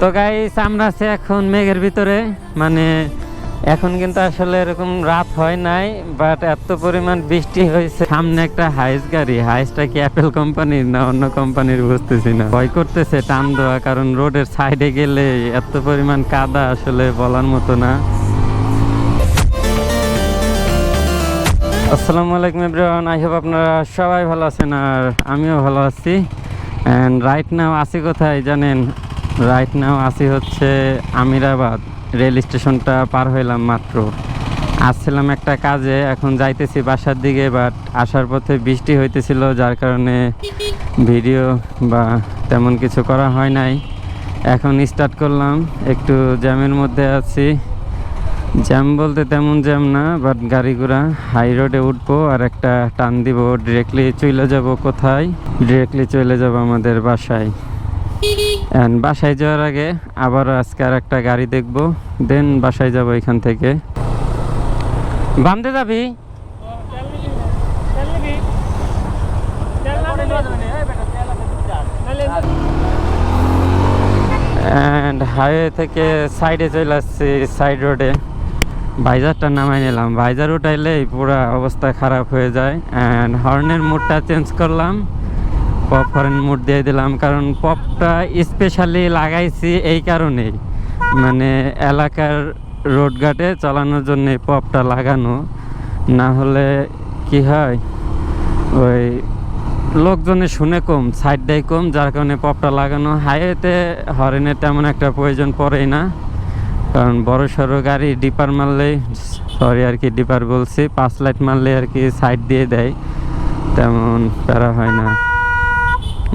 তো গাইস আমরা আছি এখন মেঘের ভিতরে, মানে এখন কিন্তু আসলে এরকম রাত হয় নাই, বাট এত পরিমাণ বৃষ্টি হয়েছে। সামনে একটা হাইস গাড়ি, হাইসটা কি অ্যাপেল কোম্পানির না অন্য কোম্পানির বুঝতেছি না। ভয় করতেছে টান দেওয়া, কারণ রোডের সাইডে গেলে এত পরিমাণ কাদা আসলে বলার মতো না। আসসালামু আলাইকুম এভরিওয়ান, আই হোপ আপনারা সবাই ভালো আছেন আর আমিও ভালো আছি। অ্যান্ড রাইট নাও আছি কোথায় জানেন? রাইট নাও আছি হচ্ছে আমিরাবাদ রেল স্টেশনটা পার হইলাম মাত্র। আসছিলাম একটা কাজে, এখন যাইতেছি বাসার দিকে, বাট আসার পথে বৃষ্টি হইতেছিল, যার কারণে ভিডিও বা তেমন কিছু করা হয় নাই। এখন স্টার্ট করলাম, একটু জ্যামের মধ্যে আছি। জ্যাম বলতে তেমন জ্যাম না, বাট গাড়ি ঘোড়া হাই রোডে উঠবো আর একটা টান দিব, ডিরেক্টলি চলে যাব কোথায়? ডিরেক্টলি চলে যাব আমাদের বাসায়। অ্যান্ড বাসায় যাওয়ার আগে আবার আজকে আর একটা গাড়ি দেখবো, দেন বাসায় যাব এখান থেকে। বামতে যাবি? অ্যান্ড হাইওয়ে থেকে সাইডে চলে আসছি, সাইড রোডে। ভাইজারটা নামাই নিলাম, ভাইজার উঠাইলেই পুরো অবস্থা খারাপ হয়ে যায়। অ্যান্ড হর্নের মুডটা চেঞ্জ করলাম, পপ হর্ন মুড দিয়ে দিলাম, কারণ পপটা স্পেশালি লাগাইছি এই কারণেই, মানে এলাকার রোডঘাটে চালানোর জন্য পপটা লাগানো। না হলে কি হয়, ওই লোকজনে শুনে কম, সাইড দেয় কম, যার কারণে পপটা লাগানো। হাইওয়েতে হর্নের তেমন একটা প্রয়োজন পড়েই না, কারণ বড় সড়ো গাড়ি ডিপার মারলেই, সরি আর কি ডিপার বলছি, 5 লাইট মারলে আর কি সাইড দিয়ে দেয়, তেমন প্যারা হয় না।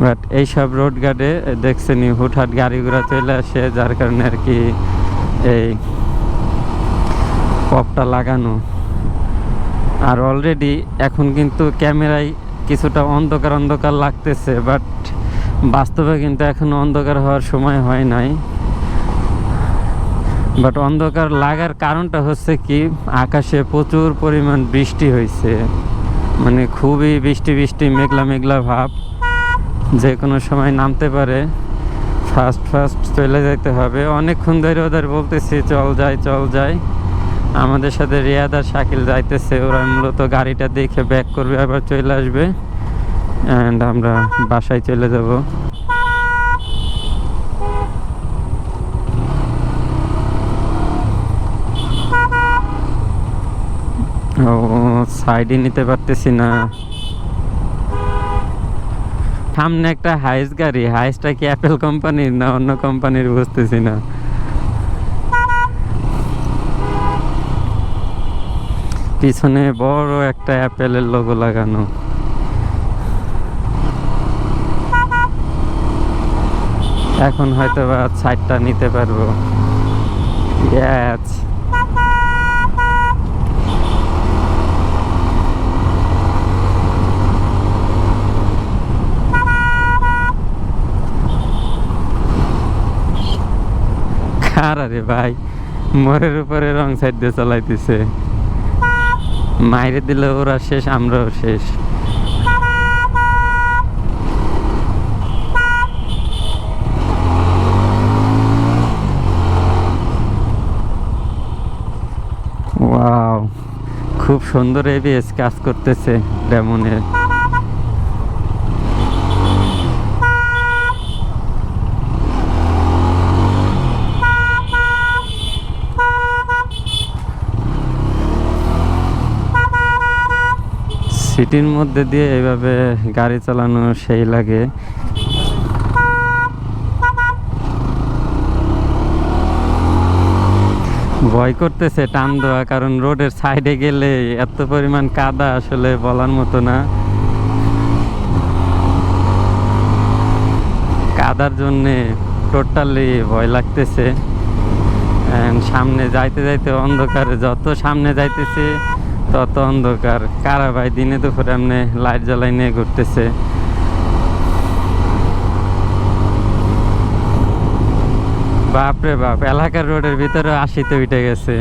বাট এইসব রোড গার্ডে দেখছেনি হুটহাট গাড়ি ঘোড়া চলে আসে, যার কারণে আর কি এই পপটা লাগানো। আর অলরেডি এখন কিন্তু ক্যামেরায় কিছুটা অন্ধকার অন্ধকার লাগতেছে, বাট বাস্তবে কিন্তু এখনো অন্ধকার হওয়ার সময় হয় নাই। বাট অন্ধকার লাগার কারণটা হচ্ছে কি, আকাশে প্রচুর পরিমাণ বৃষ্টি হয়েছে, মানে খুবই বৃষ্টি বৃষ্টি মেঘলা মেঘলা ভাব, যে কোনো সময় নামতে পারে। ফার্স্ট চলে যাইতে হবে। অনেকক্ষণ ধরে ওদের বলতেছি চল যাই। আমাদের সাথে রিয়াদ আর শাকিল যাইতেছে, ওরা মূলত গাড়িটা দেখে ব্যাক করবে, আবার চলে আসবে, অ্যান্ড আমরা বাসায় চলে যাব। ও সাইডে নিতে পারতেছি না। সামনে একটা হাইস গাড়ি, হাইসটা কি অ্যাপেল কোম্পানির না অন্য কোম্পানির বুঝতেছি না। পিছনে বড় একটা অ্যাপেলের লোগো লাগানো। এখন হয়তো বা সাইডটা নিতে পারবো। আরে ভাই, মোড়ের উপরে রং সাইড দিয়ে চালাইতেছে, মাইরে দিলে ওরা শেষ, আমরাও শেষ। ওয়াও, খুব সুন্দর এবিএস কাজ করতেছে ডেমনের। সিটির মধ্যে দিয়ে এইভাবে গাড়ি চালানো সেই লাগে। ভয় করতেছে টান দেওয়া, কারণ রোডের সাইডে গেলে এত পরিমাণ কাদা আসলে বলার মতো না। কাদার জন্যে টোটালি ভয় লাগতেছে। সামনে যাইতে অন্ধকারে, যত সামনে যাইতেছে তত অন্ধকার। কারা ভাই দিনে দুপুরে এমনি লাইট জ্বালাই নিয়ে ঘুরতেছে। বাপরে বাপ, এলাকার রোডের ভিতরে 80-তে উঠে গেছে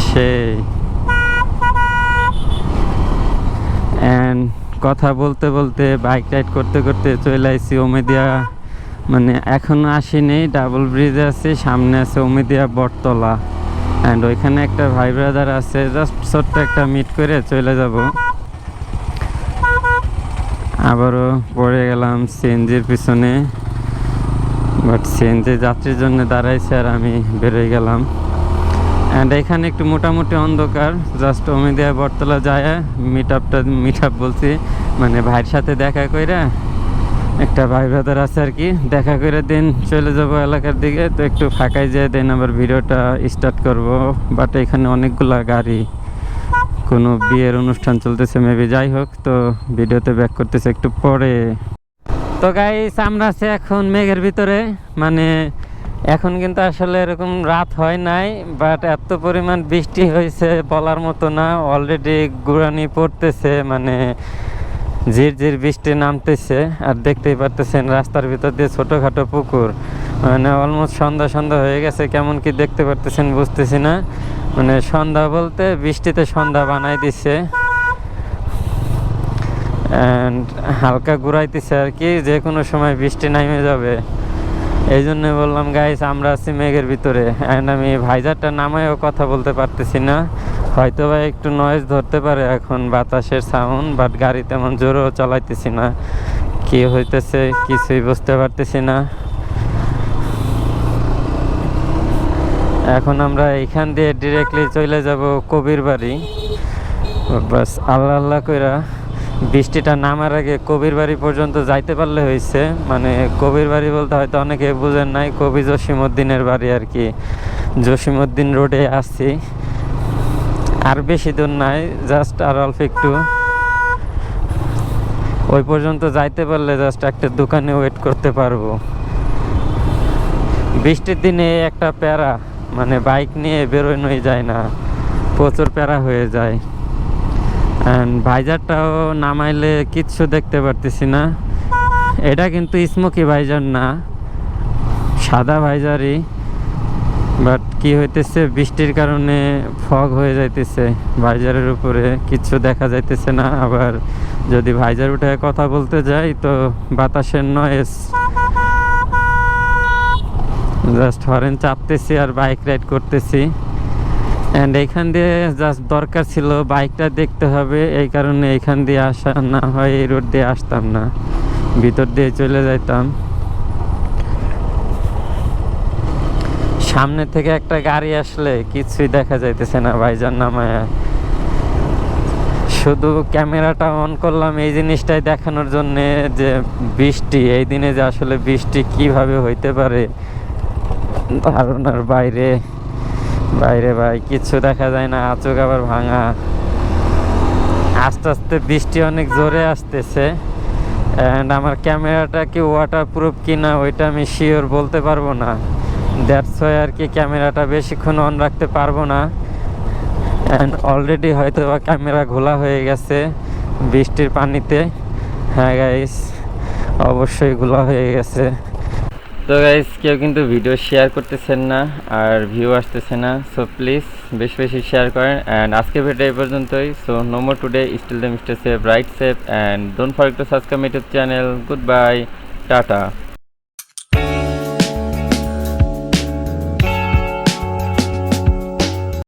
সেই। অ্যান্ড কথা বলতে বলতে বাইক রাইড করতে করতে চলে আসছি ওমেদিয়া মানে এখনো আসিনি, ডাবল ব্রিজে আছি, সামনে আছে উমিদিয়া বটতলা অ্যান্ড ওইখানে একটা ভাই ব্রাদার আছে, জাস্ট ছোট্ট একটা মিট করে চলে যাব। আবারও পড়ে গেলাম সিএনজির পিছনে, বাট সিএনজি যাত্রীর জন্য দাঁড়াইছে আর আমি বেরোয় গেলাম। অ্যান্ড এখানে একটু মোটামুটি অন্ধকার, জাস্ট উমিদিয়া বটতলা যায় মিট আপ বলছি, মানে ভাইয়ের সাথে দেখা কইরা, একটা ভাই ব্রাদার আছে আর কি, দেখা করে দিন চলে যাব এলাকার দিকে। তো একটু ফাঁকায় যেয়ে দেন আবার ভিডিওটা স্টার্ট করব। বাট এখানে অনেকগুলা গাড়ি, কোনো বিয়ের অনুষ্ঠান চলতেছে মেবি, যাই হোক। তো ভিডিওতে ব্যাক করতেছে একটু পরে। তো গাইস আমরা আছি এখন মেঘের ভিতরে, মানে এখন কিন্তু আসলে এরকম রাত হয় নাই, বাট এত পরিমাণ বৃষ্টি হয়েছে বলার মতো না। অলরেডি গুড়ানি পড়তেছে, মানে ঝিরঝির বৃষ্টি নামতেছে। আর দেখতেই পারতেছেন রাস্তার ভিতর দিয়ে ছোটোখাটো পুকুর, মানে অলমোস্ট সন্ধ্যা হয়ে গেছে। কেমন কি দেখতে পারতেছেন বুঝতেছি না, মানে সন্ধ্যা বলতে বৃষ্টিতে সন্ধ্যা বানাই দিছে অ্যান্ড হালকা ঘুরাইতেছে আর কি, যে কোনো সময় বৃষ্টি নামে যাবে। এই জন্য বললাম গাইস আমরা আছি মেঘের ভিতরে। অ্যান্ড আমি ভাইজারটা নামায়ও কথা বলতে পারতেছি না, হয়তো বা একটু নয়েজ ধরতে পারে এখন বাতাসের সাউন্ড, বাট গাড়ি তেমন জোরেও চালাইতেছি না, কি হইতেছে কিছুই বুঝতে পারতেছি না। এখন আমরা এইখান দিয়ে ডিরেক্টলি চলে যাব কবির বাড়ি। বাস আল্লাহ আল্লাহ কইরা বৃষ্টিটা নামার আগে কবির বাড়ি পর্যন্ত যাইতে পারলে হয়েছে। মানে কবির বাড়ি বলতে হয়তো অনেকে বুঝেন নাই, কবি জসিমউদ্দিনের বাড়ি আর কি। জসিমউদ্দিন রোডে আসছি, আর বেশি দূর নাই, জাস্ট আর অল্প একটু। ওই পর্যন্ত যাইতে পারলে জাস্ট একটা দোকানে ওয়েট করতে পারবো। বৃষ্টির দিনে একটা প্যারা, মানে বাইক নিয়ে বেরোনোই যায় না, প্রচুর প্যারা হয়ে যায়। অ্যান্ড ভাইজারটাও নামাইলে কিচ্ছু দেখতে পারতেছি না। এটা কিন্তু স্মোকি ভাইজার না, সাদা ভাইজারই, বাট কি হইতেছে বৃষ্টির কারণে ফগ হয়ে যাইতেছে ভাইজারের উপরে, কিচ্ছু দেখা যাইতেছে না। আবার যদি ভাইজার উঠে কথা বলতে যাই তো বাতাসের নয়েজ, জাস্ট হরেন চাপতেছি আর বাইক রাইড করতেছি। অ্যান্ড এইখান দিয়ে জাস্ট দরকার ছিল বাইকটা দেখতে হবে, এই কারণে এইখান দিয়ে আসা, না হয় এই রোড দিয়ে আসতাম না, ভিতর দিয়ে চলে যাইতাম। সামনে থেকে একটা গাড়ি আসলে কিছুই দেখা যাইতেছে না ভাইজান নামায়। শুধু ক্যামেরাটা অন করলাম এই জিনিসটাই দেখানোর জন্যে যে বৃষ্টি, এই দিনে যে আসলে বৃষ্টি কিভাবে হইতে পারে ধারণার বাইরে। বাইরে ভাই কিচ্ছু দেখা যায় না, আচোক আবার ভাঙা। আস্তে আস্তে বৃষ্টি অনেক জোরে আসতেছে। অ্যান্ড আমার ক্যামেরাটা কি ওয়াটার প্রুফ কিনা ওইটা আমি শিওর বলতে পারবো না, দ্যাটস ওয়াই আর কি ক্যামেরাটা বেশিক্ষণ অন রাখতে পারবো না। অ্যান্ড অলরেডি হয়তো বা ক্যামেরা ঘোলা হয়ে গেছে বৃষ্টির পানিতে। হ্যাঁ গাইস, অবশ্যই ঘোলা হয়ে গেছে। তো গাইস কেউ কিন্তু ভিডিও শেয়ার করতেছেন না আর ভিউ আসতেছে না, সো প্লিজ বেশি বেশি শেয়ার করেন। অ্যান্ড আজকে ভিডিও এই পর্যন্তই। So no more today, still the mister safe, right safe, and don't forget to subscribe my YouTube channel. Good bye, tata.